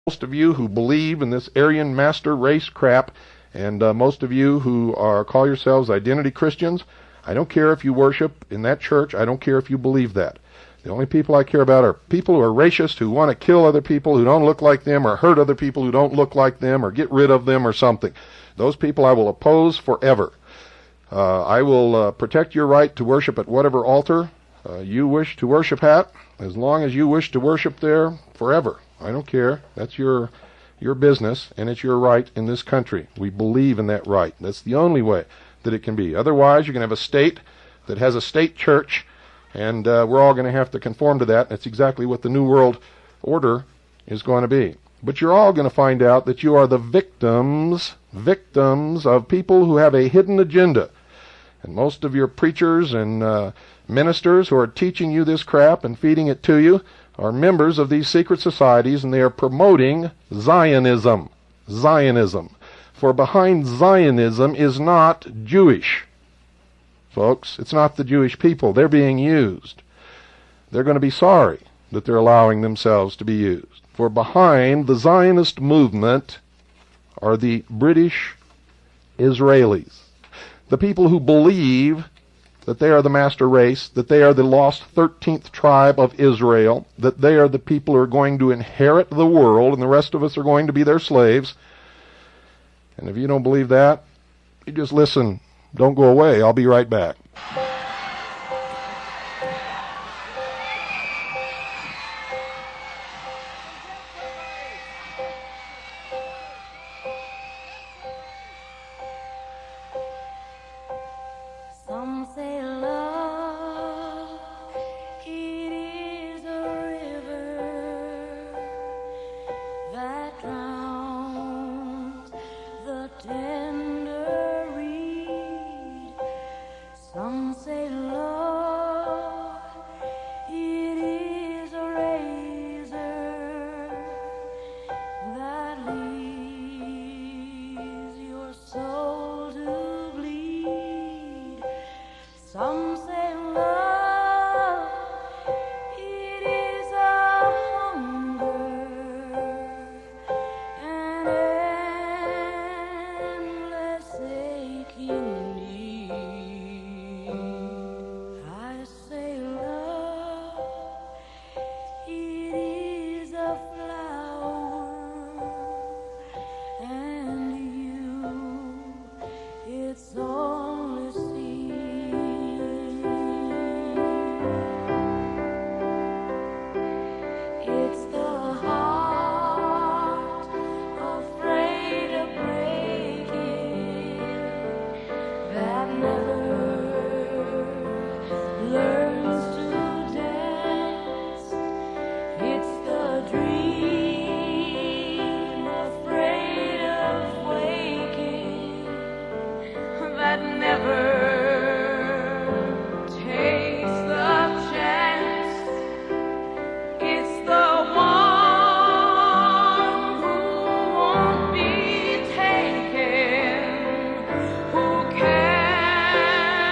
most of you who believe in this Aryan master race crap, and most of you who call yourselves identity Christians, I don't care if you worship in that church. I don't care if you believe that. The only people I care about are people who are racist, who want to kill other people who don't look like them, or hurt other people who don't look like them, or get rid of them or something. Those people I will oppose forever. I will protect your right to worship at whatever altar you wish to worship at, as long as you wish to worship there forever. I don't care. That's your business, and it's your right in this country. We believe in that right. That's the only way that it can be. Otherwise, you're going to have a state that has a state church, and we're all going to have to conform to that. That's exactly what the New World Order is going to be. But you're all going to find out that you are the victims of people who have a hidden agenda. And most of your preachers and ministers who are teaching you this crap and feeding it to you are members of these secret societies, and they are promoting Zionism. Zionism. For behind Zionism is not Jewish. Folks, it's not the Jewish people. They're being used. They're going to be sorry that they're allowing themselves to be used. For behind the Zionist movement are the British Israelis. The people who believe that they are the master race, that they are the lost 13th tribe of Israel, that they are the people who are going to inherit the world, and the rest of us are going to be their slaves. And if you don't believe that, you just listen. Don't go away. I'll be right back. Some say love, it is a river that drowns the tender reed. Some say love, it is a razor that leaves your soul to bleed. Some say love, it is a hunger, an endless aching need. I say love, it is a flower, and you, it's only seed. It's the heart afraid of breaking that never learns to dance. It's the dream afraid of waking that never takes the chance. It's the one who won't be taken, who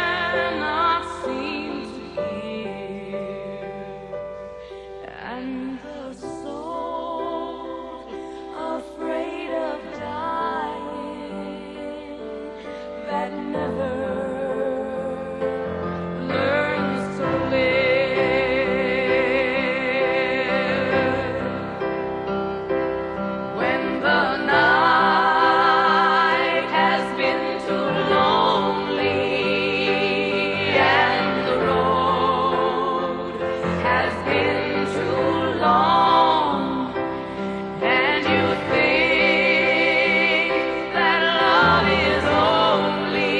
cannot seem to hear, and the soul afraid of dying that never learns to live. When the night has been too lonely and the road has been too long, and you think that love is only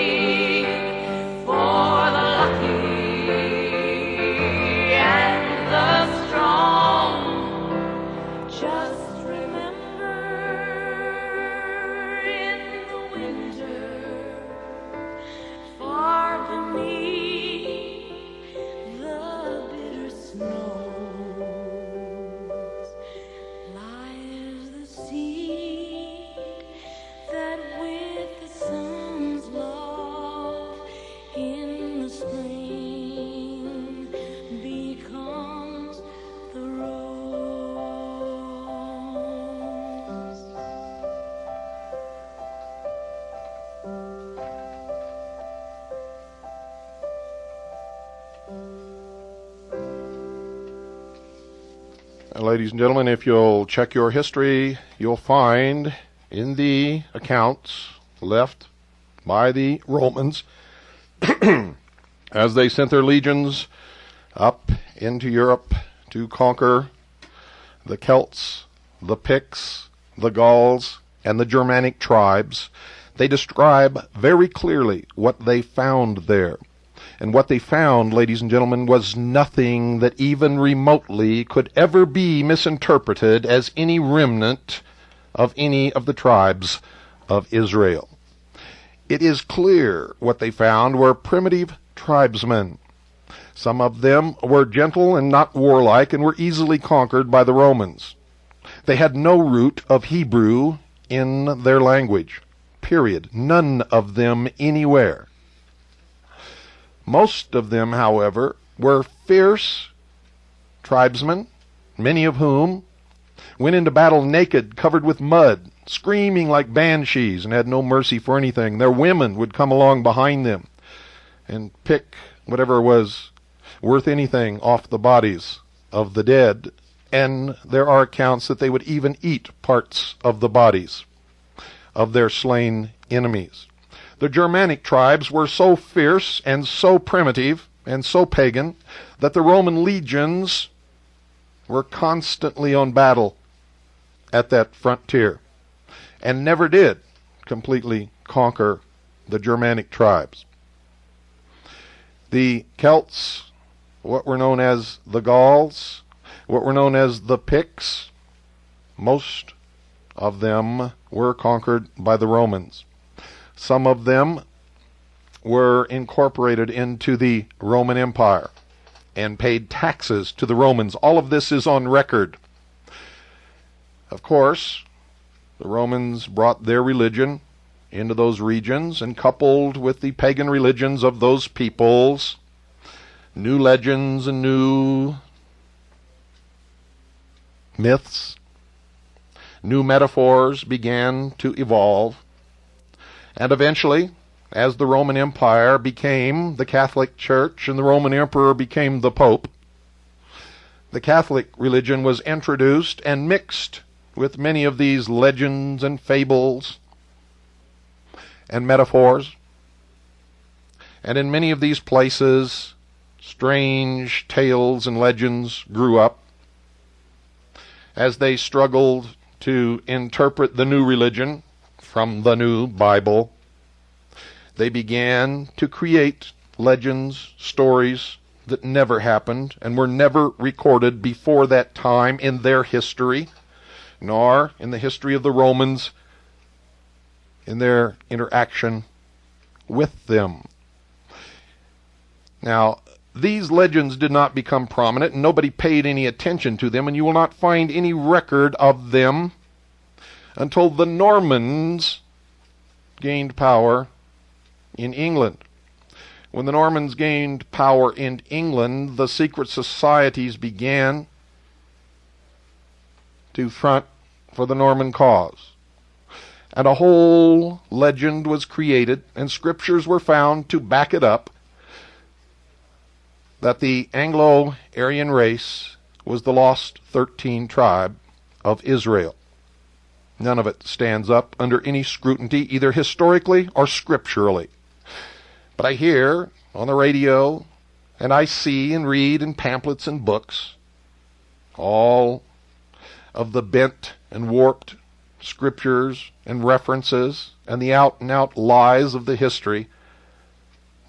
for the lucky and the strong, just remember in the winter, far beneath the bitter snows, lies the seed that with the sun's love in the spring becomes the rose. ladies and gentlemen, if you'll check your history, you'll find in the accounts left by the Romans as they sent their legions up into Europe to conquer the Celts, the Picts, the Gauls, and the Germanic tribes, they describe very clearly what they found there. And what they found, ladies and gentlemen, was nothing that even remotely could ever be misinterpreted as any remnant of any of the tribes of Israel. It is clear what they found were primitive tribesmen. Some of them were gentle and not warlike and were easily conquered by the Romans. They had no root of Hebrew in their language. Period. None of them anywhere. Most of them, however, were fierce tribesmen, many of whom went into battle naked, covered with mud, screaming like banshees, and had no mercy for anything. Their women would come along behind them and pick whatever was worth anything off the bodies of the dead, and there are accounts that they would even eat parts of the bodies of their slain enemies. The Germanic tribes were so fierce and so primitive and so pagan that the Roman legions were constantly on battle at that frontier and never did completely conquer the Germanic tribes. The Celts, what were known as the Gauls, what were known as the Picts, most of them were conquered by the Romans. Some of them were incorporated into the Roman Empire and paid taxes to the Romans. All of this is on record. Of course, the Romans brought their religion into those regions, and coupled with the pagan religions of those peoples, new legends and new myths, new metaphors began to evolve. And eventually, as the Roman Empire became the Catholic Church and the Roman Emperor became the Pope, the Catholic religion was introduced and mixed with many of these legends and fables and metaphors. And in many of these places, strange tales and legends grew up as they struggled to interpret the new religion from the new Bible. They began to create legends, stories that never happened and were never recorded before that time in their history, nor in the history of the Romans in their interaction with them. Now, these legends did not become prominent, and nobody paid any attention to them, and you will not find any record of them until the Normans gained power in England. When the Normans gained power in England, the secret societies began to front for the Norman cause. And a whole legend was created, and scriptures were found to back it up, that the Anglo-Aryan race was the lost 13 tribe of Israel. None of it stands up under any scrutiny, either historically or scripturally. But I hear on the radio, and I see and read in pamphlets and books, all of the bent and warped scriptures and references and the out-and-out lies of the history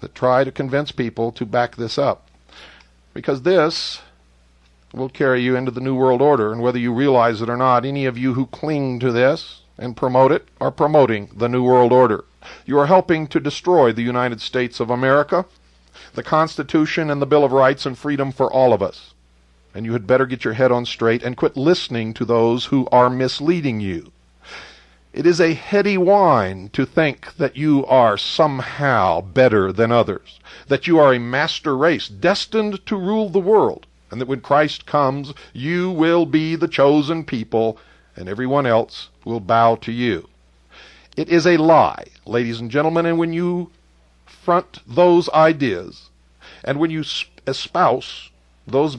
that try to convince people to back this up. Because this will carry you into the New World Order, and whether you realize it or not, any of you who cling to this and promote it are promoting the New World Order. You are helping to destroy the United States of America, the Constitution and the Bill of Rights and freedom for all of us. And you had better get your head on straight and quit listening to those who are misleading you. It is a heady whine to think that you are somehow better than others, that you are a master race destined to rule the world, and that when Christ comes, you will be the chosen people, and everyone else will bow to you. It is a lie, ladies and gentlemen, and when you front those ideas, and when you espouse those